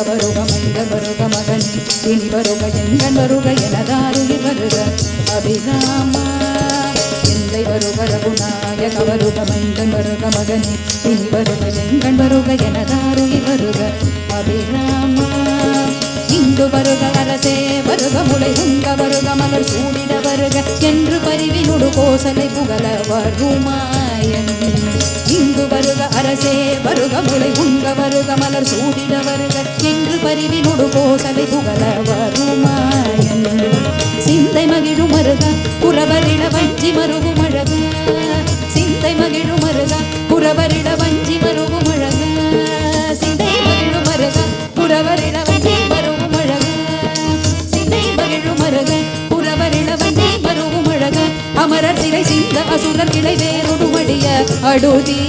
வருக மைந்த வருக மகனே இனி வருக எங்கன் வருக எனதாருயிர் வருக அபிராமா எந்தை வருக ரகுநாயக வருக மைந்தன் வருக மகனே இனி வருக எங்கன் வருக எனதாருயிர் வருக அபிராமா இங்கு வருக அரசே வருக முளை உங்க வருக மலர் சூடிட வருக என்று பரிவினுடு கோசலை புகழ வருமாயன் இங்கு வருக அரசே வருக முளை உங்க வருக மலர் சூடிட வருக என்று பரிவினுடு கோசலை புகழ வருமாயன் சிந்தை மகிழும் மருக புறவரிட வஞ்சி மருகும் அழக சிந்தை மகிழும் மருக புறவரிட வஞ்சி மருகும் அழக சிந்தை மகிழும் மருக புறவரிட வஞ்சி மருகும் அழக சிந்தை மகிழும் மருக புறவரிட வஞ்சி மருகும் அழக அமரர் சிறை சிந்த அசுரர் கிளை வேறொடு மடிய அடுதி